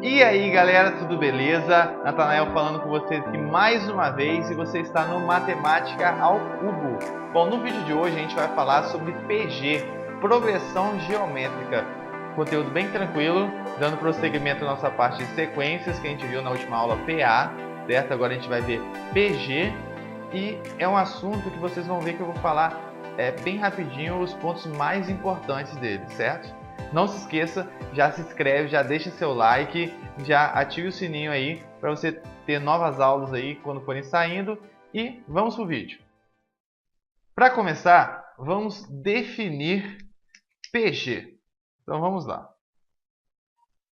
E aí galera, tudo beleza? Natanael falando com vocês aqui mais uma vez e você está no Matemática ao Cubo. Bom, no vídeo de hoje a gente vai falar sobre PG, Progressão Geométrica. Conteúdo bem tranquilo, dando prosseguimento à nossa parte de sequências que a gente viu na última aula PA, certo? Agora a gente vai ver PG e é um assunto que vocês vão ver que eu vou falar bem rapidinho os pontos mais importantes dele, certo? Não se esqueça, já se inscreve, já deixa seu like, já ative o sininho aí para você ter novas aulas aí quando forem saindo e vamos pro vídeo. Para começar, vamos definir PG. Então vamos lá.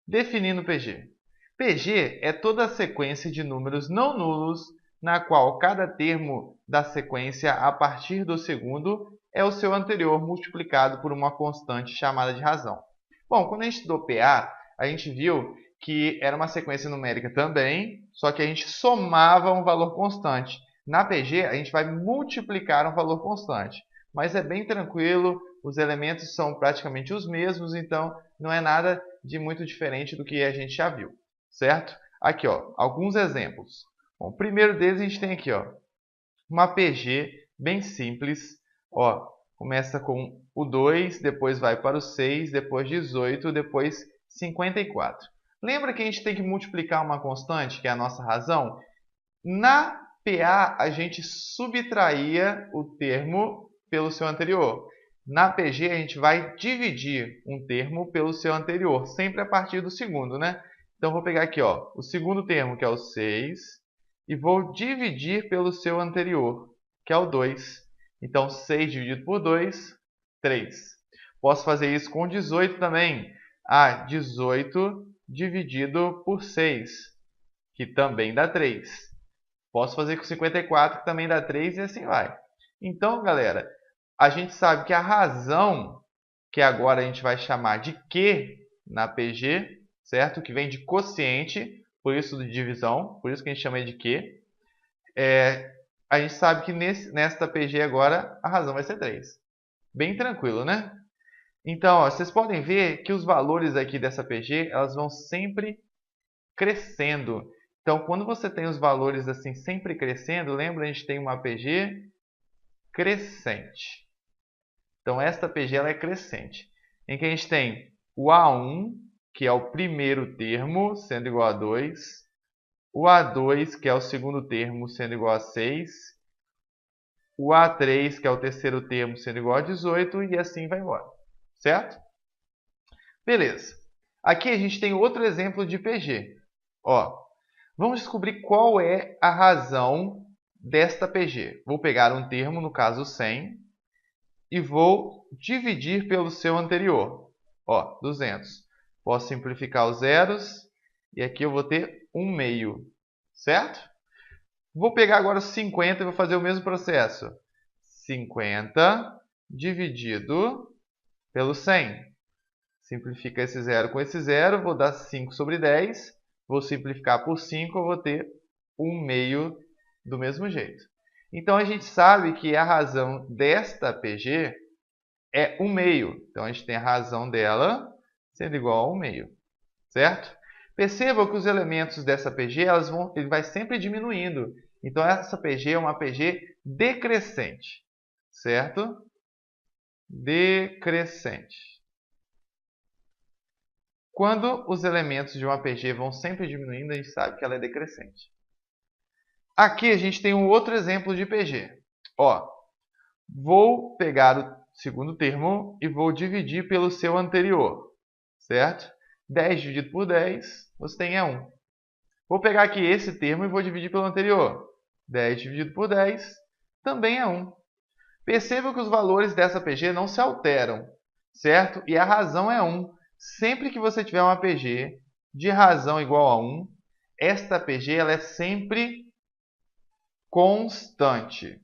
Definindo PG. PG é toda a sequência de números não nulos na qual cada termo da sequência a partir do segundo é o seu anterior multiplicado por uma constante chamada de razão. Bom, quando a gente estudou PA, a gente viu que era uma sequência numérica também, só que a gente somava um valor constante. Na PG, a gente vai multiplicar um valor constante, mas é bem tranquilo, os elementos são praticamente os mesmos, então não é nada de muito diferente do que a gente já viu, certo? Aqui, ó, alguns exemplos. Bom, o primeiro deles a gente tem aqui, ó, uma PG bem simples. Ó, começa com o 2, depois vai para o 6, depois 18, depois 54. Lembra que a gente tem que multiplicar uma constante, que é a nossa razão? Na PA, a gente subtraía o termo pelo seu anterior. Na PG, a gente vai dividir um termo pelo seu anterior, sempre a partir do segundo, né? Então, vou pegar aqui, ó, o segundo termo, que é o 6, e vou dividir pelo seu anterior, que é o 2. Então, 6 dividido por 2, 3. Posso fazer isso com 18 também. 18 dividido por 6, que também dá 3. Posso fazer com 54, que também dá 3, e assim vai. Então, galera, a gente sabe que a razão, que agora a gente vai chamar de Q na PG, certo? Que vem de quociente, por isso de divisão, por isso que a gente chama de Q. A gente sabe que nesta PG agora a razão vai ser 3. Bem tranquilo, né? Então, ó, vocês podem ver que os valores aqui dessa PG, elas vão sempre crescendo. Então, quando você tem os valores assim sempre crescendo, lembra, a gente tem uma PG crescente. Então, esta PG ela é crescente. Em que a gente tem o A1, que é o primeiro termo, sendo igual a 2. O A2, que é o segundo termo, sendo igual a 6. O A3, que é o terceiro termo, sendo igual a 18. E assim vai embora. Certo? Beleza. Aqui a gente tem outro exemplo de PG. Ó, vamos descobrir qual é a razão desta PG. Vou pegar um termo, no caso 100, e vou dividir pelo seu anterior. Ó, 200. Posso simplificar os zeros e aqui eu vou ter 1 meio. Certo? Vou pegar agora 50 e vou fazer o mesmo processo. 50 dividido pelo 100. Simplifica esse zero com esse zero, vou dar 5 sobre 10. Vou simplificar por 5, eu vou ter 1 meio do mesmo jeito. Então, a gente sabe que a razão desta PG é 1 meio. Então, a gente tem a razão dela sendo igual a 1 meio. Certo? Percebam que os elementos dessa PG ele vai sempre diminuindo. Então, essa PG é uma PG decrescente. Certo? Decrescente. Quando os elementos de uma PG vão sempre diminuindo, a gente sabe que ela é decrescente. Aqui a gente tem um outro exemplo de PG. Ó, vou pegar o segundo termo e vou dividir pelo seu anterior. Certo? 10 dividido por 10, você tem 1. Vou pegar aqui esse termo e vou dividir pelo anterior. 10 dividido por 10 também é 1. Perceba que os valores dessa PG não se alteram, certo? E a razão é 1. Sempre que você tiver uma PG de razão igual a 1, esta PG ela é sempre constante,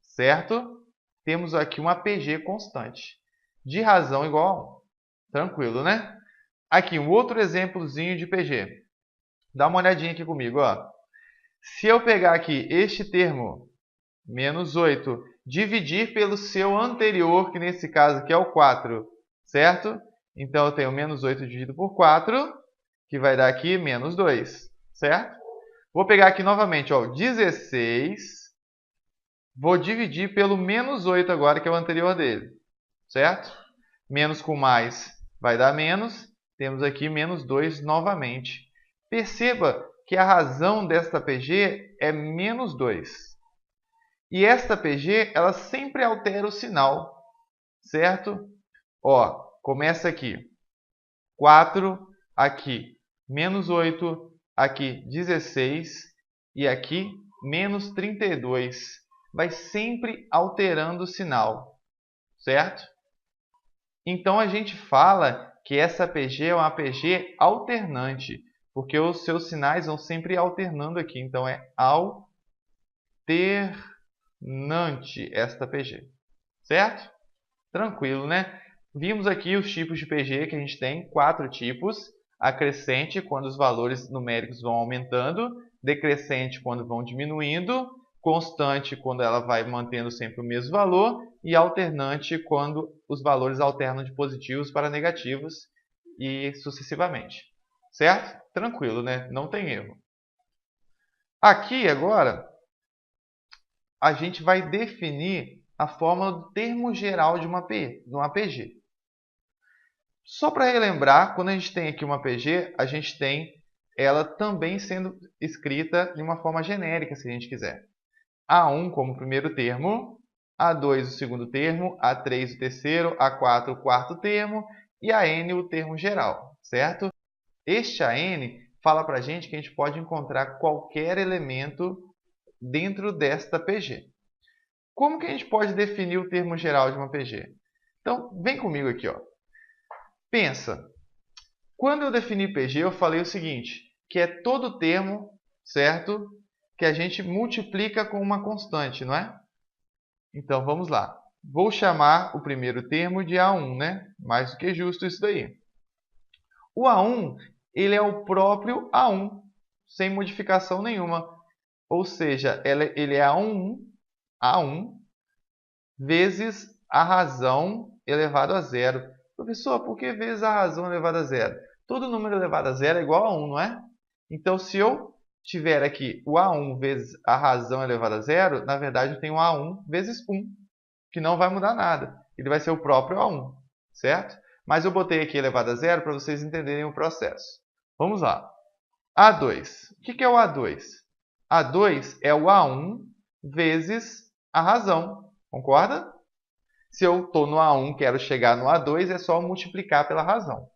certo? Temos aqui uma PG constante, de razão igual a 1. Tranquilo, né? Aqui, um outro exemplozinho de PG. Dá uma olhadinha aqui comigo, ó. Se eu pegar aqui este termo, menos 8, dividir pelo seu anterior, que nesse caso aqui é o 4, certo? Então, eu tenho menos 8 dividido por 4, que vai dar aqui menos 2, certo? Vou pegar aqui novamente, ó, 16, vou dividir pelo menos 8 agora, que é o anterior dele, certo? Menos com mais vai dar menos, temos aqui menos 2 novamente. Perceba que a razão desta PG é menos 2. E esta PG, ela sempre altera o sinal, certo? Ó, começa aqui, 4, aqui, menos 8, aqui, 16, e aqui, menos 32. Vai sempre alterando o sinal, certo? Então, a gente fala que essa PG é uma PG alternante, porque os seus sinais vão sempre alternando aqui. Então, é alternante esta PG, certo? Tranquilo, né? Vimos aqui os tipos de PG que a gente tem, 4 tipos. Acrescente, quando os valores numéricos vão aumentando. Decrescente, quando vão diminuindo. Constante, quando ela vai mantendo sempre o mesmo valor. E alternante, quando os valores alternam de positivos para negativos e sucessivamente. Certo? Tranquilo, né? Não tem erro. Aqui, agora, a gente vai definir a fórmula do termo geral de uma PG. Só para relembrar, quando a gente tem aqui uma PG, a gente tem ela também sendo escrita de uma forma genérica, se a gente quiser. A1 como primeiro termo, A2 o segundo termo, A3 o terceiro, A4 o quarto termo e AN o termo geral, certo? Este AN fala para a gente que a gente pode encontrar qualquer elemento dentro desta PG. Como que a gente pode definir o termo geral de uma PG? Então, vem comigo aqui, ó. Pensa, quando eu defini PG, eu falei o seguinte, que é todo termo, certo? Que a gente multiplica com uma constante, não é? Então, vamos lá. Vou chamar o primeiro termo de A1, né? Mais do que justo isso daí. O A1, ele é o próprio A1, sem modificação nenhuma. Ou seja, ele é A1 vezes a razão elevado a zero. Professor, por que vezes a razão elevada a zero? Todo número elevado a zero é igual a 1, não é? Então, se eu tiver aqui o A1 vezes a razão elevada a zero, na verdade eu tenho A1 vezes 1, que não vai mudar nada. Ele vai ser o próprio A1, certo? Mas eu botei aqui elevado a zero para vocês entenderem o processo. Vamos lá. A2. O que é o A2? A2 é o A1 vezes a razão. Concorda? Se eu estou no A1 e quero chegar no A2, é só multiplicar pela razão.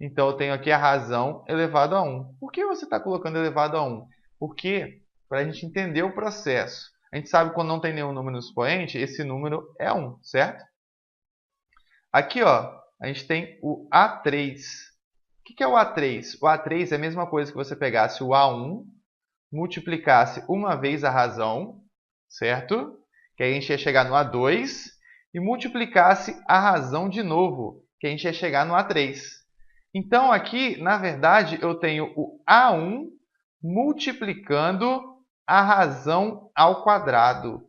Então, eu tenho aqui a razão elevado a 1. Por que você está colocando elevado a 1? Porque, para a gente entender o processo, a gente sabe que quando não tem nenhum número no expoente, esse número é 1, certo? Aqui, ó, a gente tem o A3. O que é o A3? O A3 é a mesma coisa que você pegasse o A1, multiplicasse uma vez a razão, certo? Que aí a gente ia chegar no A2, e multiplicasse a razão de novo, que a gente ia chegar no A3. Então, aqui, na verdade, eu tenho o A1 multiplicando a razão ao quadrado.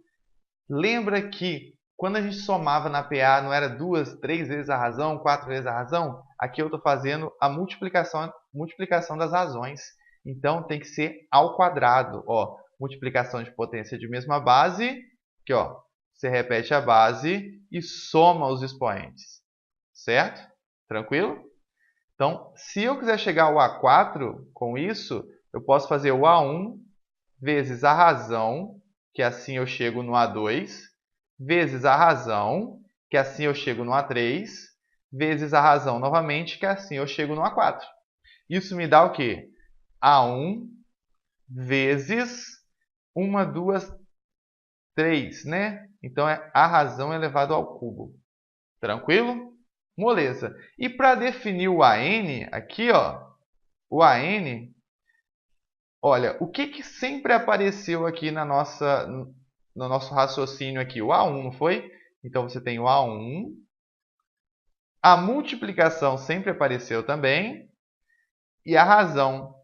Lembra que quando a gente somava na PA, não era 2, 3 vezes a razão, 4 vezes a razão? Aqui eu estou fazendo a multiplicação das razões. Então, tem que ser ao quadrado. Ó, multiplicação de potência de mesma base. Aqui, ó, você repete a base e soma os expoentes. Certo? Tranquilo? Então, se eu quiser chegar ao A4 com isso, eu posso fazer o A1 vezes a razão, que assim eu chego no A2, vezes a razão, que assim eu chego no A3, vezes a razão novamente, que assim eu chego no A4. Isso me dá o quê? A1 vezes 1, 2, 3, né? Então, é a razão elevado ao cubo. Tranquilo? Moleza. E para definir o AN, aqui, ó, o AN, olha, o que sempre apareceu aqui no nosso raciocínio aqui? O A1, não foi? Então, você tem o A1. A multiplicação sempre apareceu também. E a razão.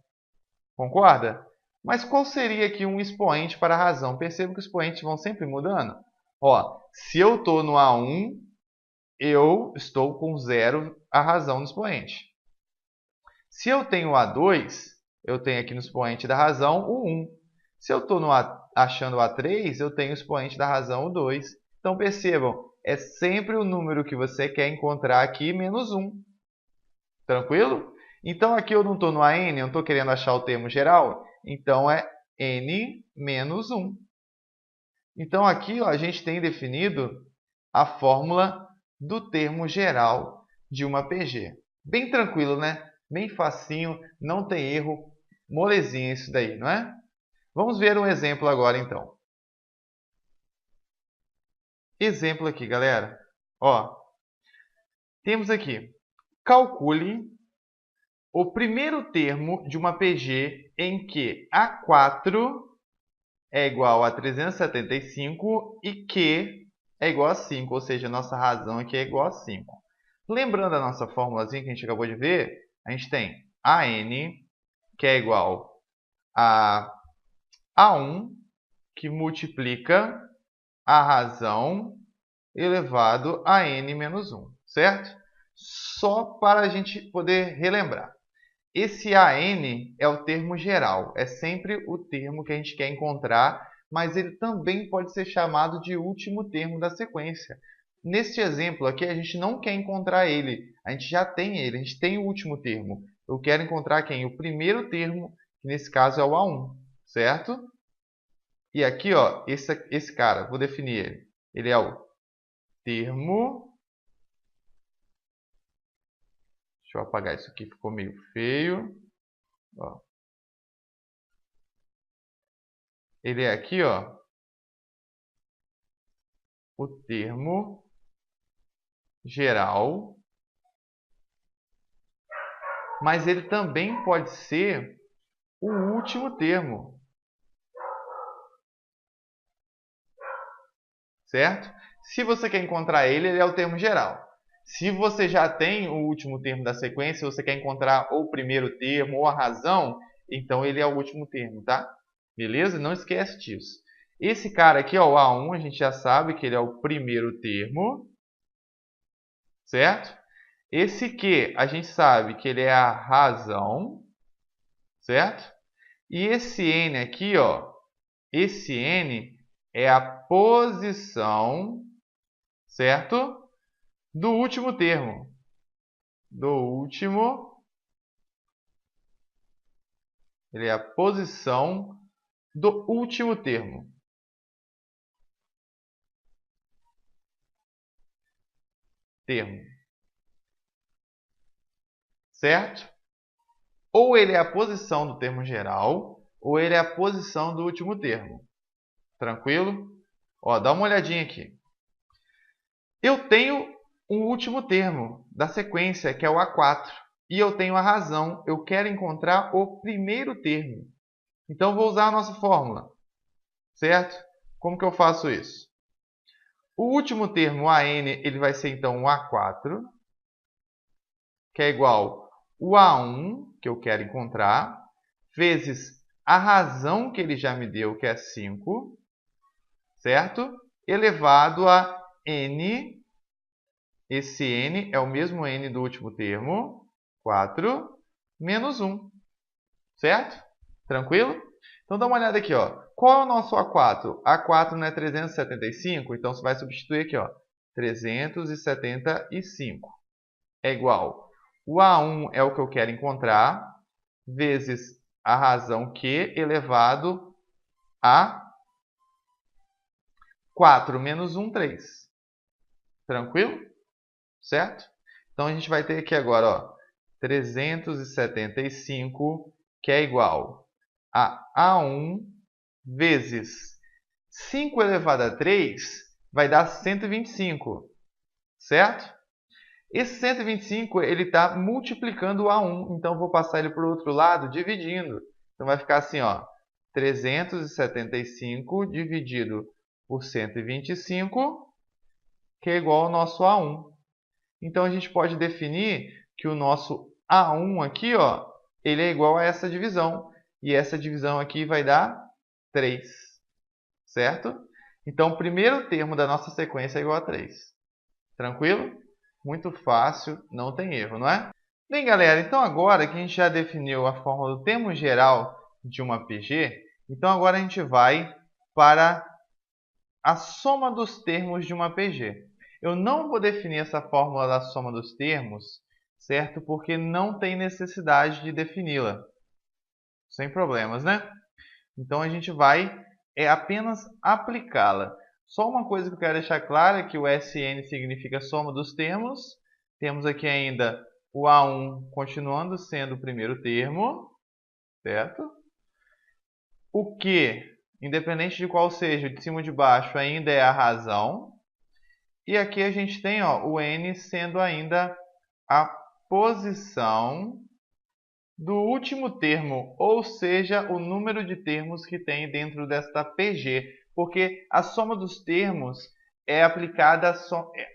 Concorda? Mas qual seria aqui um expoente para a razão? Perceba que os expoentes vão sempre mudando. Ó, se eu estou no A1, eu estou com 0 a razão no expoente. Se eu tenho o A2, eu tenho aqui no expoente da razão o 1. Se eu estou achando o A3, eu tenho o expoente da razão o 2. Então, percebam, é sempre o número que você quer encontrar aqui menos 1. Tranquilo? Então, aqui eu não estou no AN, eu não estou querendo achar o termo geral. Então, é N menos 1. Então, aqui ó, a gente tem definido a fórmula do termo geral de uma PG. Bem tranquilo, né? Bem facinho, não tem erro, molezinha isso daí, não é? Vamos ver um exemplo agora, então. Exemplo aqui, galera. Ó, temos aqui, calcule o primeiro termo de uma PG em que A4 é igual a 375 e Q é igual a 5, ou seja, a nossa razão aqui é igual a 5. Lembrando a nossa formulazinha que a gente acabou de ver, a gente tem AN, que é igual a A1, que multiplica a razão elevado a N menos 1, certo? Só para a gente poder relembrar. Esse AN é o termo geral, é sempre o termo que a gente quer encontrar, mas ele também pode ser chamado de último termo da sequência. Neste exemplo aqui, a gente não quer encontrar ele, a gente já tem ele, a gente tem o último termo. Eu quero encontrar quem? O primeiro termo, que nesse caso é o A1, certo? E aqui, ó, esse cara, vou definir ele. Ele é o termo... Deixa eu apagar isso aqui, ficou meio feio. Ó. Ele é aqui, ó, o termo geral, mas ele também pode ser o último termo, certo? Se você quer encontrar ele, ele é o termo geral. Se você já tem o último termo da sequência, você quer encontrar ou o primeiro termo ou a razão, então ele é o último termo, tá? Beleza? Não esquece disso. Esse cara aqui, ó, o A1, a gente já sabe que ele é o primeiro termo, certo? Esse Q, a gente sabe que ele é a razão, certo? E esse N aqui, ó, esse N é a posição, certo? Do último termo. Do último, ele é a posição do último termo. Certo? Ou ele é a posição do termo geral, ou ele é a posição do último termo. Tranquilo? Ó, dá uma olhadinha aqui. Eu tenho um último termo da sequência, que é o A4. E eu tenho a razão. Eu quero encontrar o primeiro termo. Então, vou usar a nossa fórmula. Certo? Como que eu faço isso? O último termo, o AN, ele vai ser, então, o A4, que é igual o A1, que eu quero encontrar, vezes a razão que ele já me deu, que é 5, certo? Elevado a N, esse N é o mesmo N do último termo, 4, menos 1, certo? Tranquilo? Então, dá uma olhada aqui, ó. Qual é o nosso A4? A4 não é 375? Então, você vai substituir aqui, ó. 375 é igual. O A1 é o que eu quero encontrar, vezes a razão Q elevado a 4 menos 1, 3. Tranquilo? Certo? Então, a gente vai ter aqui agora, ó, 375, que é igual a A1 vezes 5 elevado a 3 vai dar 125, certo? Esse 125 ele está multiplicando o A1, então vou passar ele para o outro lado dividindo. Então vai ficar assim, ó, 375 dividido por 125, que é igual ao nosso A1. Então a gente pode definir que o nosso A1 aqui, ó, ele é igual a essa divisão. E essa divisão aqui vai dar 3, certo? Então o primeiro termo da nossa sequência é igual a 3. Tranquilo? Muito fácil, não tem erro, não é? Bem, galera, então agora que a gente já definiu a fórmula do termo geral de uma PG, então agora a gente vai para a soma dos termos de uma PG. Eu não vou definir essa fórmula da soma dos termos, certo? Porque não tem necessidade de defini-la. Sem problemas, né? Então a gente vai apenas aplicá-la. Só uma coisa que eu quero deixar clara é que o SN significa soma dos termos. Temos aqui ainda o A1 continuando sendo o primeiro termo, certo? O Q, independente de qual seja, de cima ou de baixo, ainda é a razão. E aqui a gente tem o N sendo ainda a posição do último termo, ou seja, o número de termos que tem dentro desta PG, porque a soma dos termos é aplicada,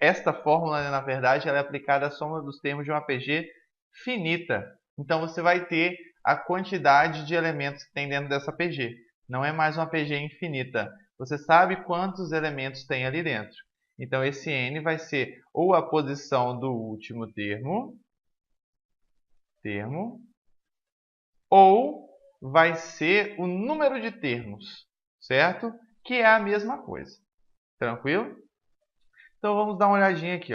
esta fórmula, na verdade, ela é aplicada à soma dos termos de uma PG finita. Então, você vai ter a quantidade de elementos que tem dentro dessa PG. Não é mais uma PG infinita. Você sabe quantos elementos tem ali dentro. Então, esse N vai ser ou a posição do último termo, ou vai ser o número de termos, certo? Que é a mesma coisa. Tranquilo? Então, vamos dar uma olhadinha aqui.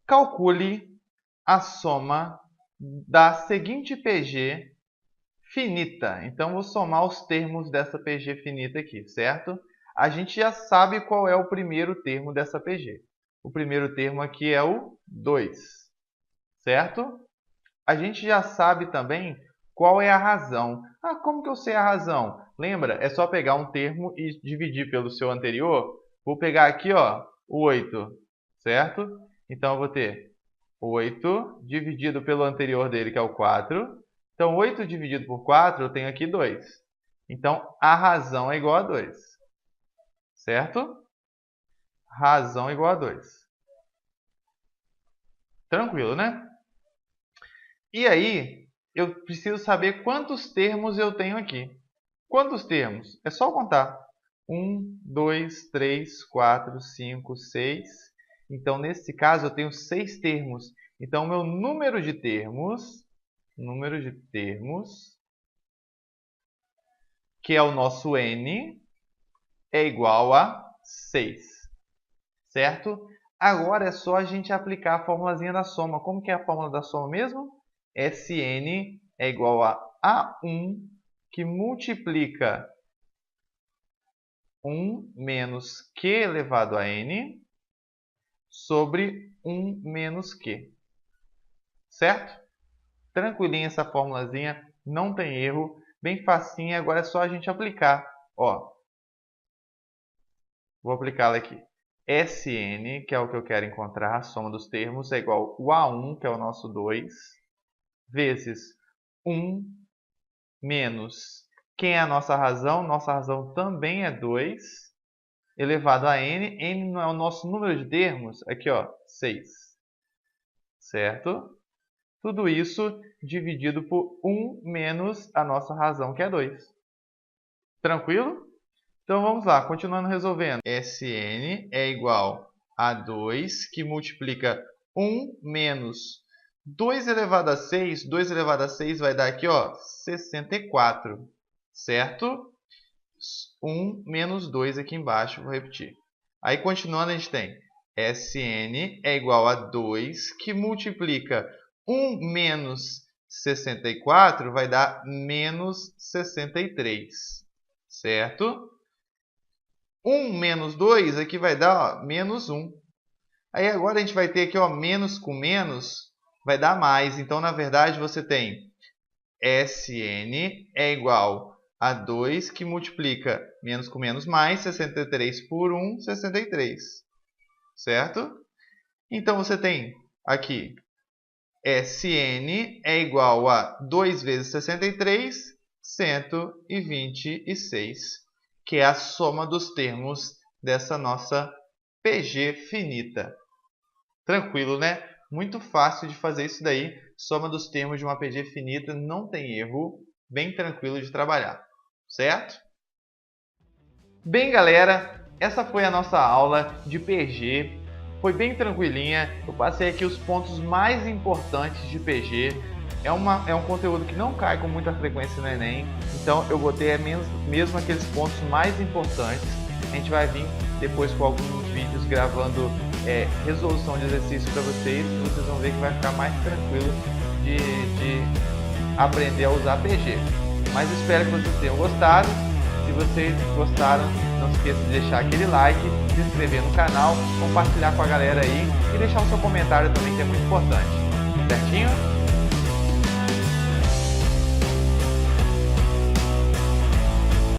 Calcule a soma da seguinte PG finita. Então, vou somar os termos dessa PG finita aqui, certo? A gente já sabe qual é o primeiro termo dessa PG. O primeiro termo aqui é o 2, certo? A gente já sabe também qual é a razão. Ah, como que eu sei a razão? Lembra? É só pegar um termo e dividir pelo seu anterior. Vou pegar aqui, o 8, certo? Então, eu vou ter 8 dividido pelo anterior dele, que é o 4. Então, 8 dividido por 4, eu tenho aqui 2. Então, a razão é igual a 2. Certo? Razão é igual a 2. Tranquilo, né? E aí, eu preciso saber quantos termos eu tenho aqui. Quantos termos? É só contar. 1, 2, 3, 4, 5, 6. Então, nesse caso, eu tenho 6 termos. Então, o meu número de termos, que é o nosso N, é igual a 6. Certo? Agora é só a gente aplicar a formulazinha da soma. Como que é a fórmula da soma mesmo? Sn é igual a A1, que multiplica 1 menos Q elevado a N sobre 1 menos Q. Certo? Tranquilinha essa formulazinha, não tem erro, bem facinha. Agora é só a gente aplicar. Vou aplicá-la aqui. Sn, que é o que eu quero encontrar, a soma dos termos, é igual a A1, que é o nosso 2, vezes 1 menos, quem é a nossa razão? Nossa razão também é 2, elevado a n. N não é o nosso número de termos? Aqui, 6. Certo? Tudo isso dividido por 1 menos a nossa razão, que é 2. Tranquilo? Então, vamos lá, continuando resolvendo. Sn é igual a 2, que multiplica 1 menos 2 elevado a 6. 2 elevado a 6 vai dar aqui, 64. Certo? 1 menos 2 aqui embaixo, vou repetir. Aí, continuando, a gente tem Sn é igual a 2, que multiplica 1 menos 64, vai dar menos 63. Certo? 1 menos 2 aqui vai dar menos 1. Aí agora a gente vai ter aqui menos com menos vai dar mais. Então, na verdade, você tem Sn é igual a 2, que multiplica menos com menos mais, 63 por 1, 63. Certo? Então, você tem aqui Sn é igual a 2 vezes 63, 126. Que é a soma dos termos dessa nossa PG finita. Tranquilo, né? Muito fácil de fazer isso daí. Soma dos termos de uma PG finita, não tem erro. Bem tranquilo de trabalhar. Certo? Bem, galera, essa foi a nossa aula de PG. foi bem tranquilinha. Eu passei aqui os pontos mais importantes de PG. É um conteúdo que não cai com muita frequência no Enem, então eu botei mesmo aqueles pontos mais importantes. A gente vai vir depois com alguns vídeos gravando resolução de exercício para vocês, e vocês vão ver que vai ficar mais tranquilo de aprender a usar PG. Mas espero que vocês tenham gostado. Se vocês gostaram, não se esqueça de deixar aquele like, se inscrever no canal, compartilhar com a galera aí e deixar o seu comentário também, que é muito importante. Certinho?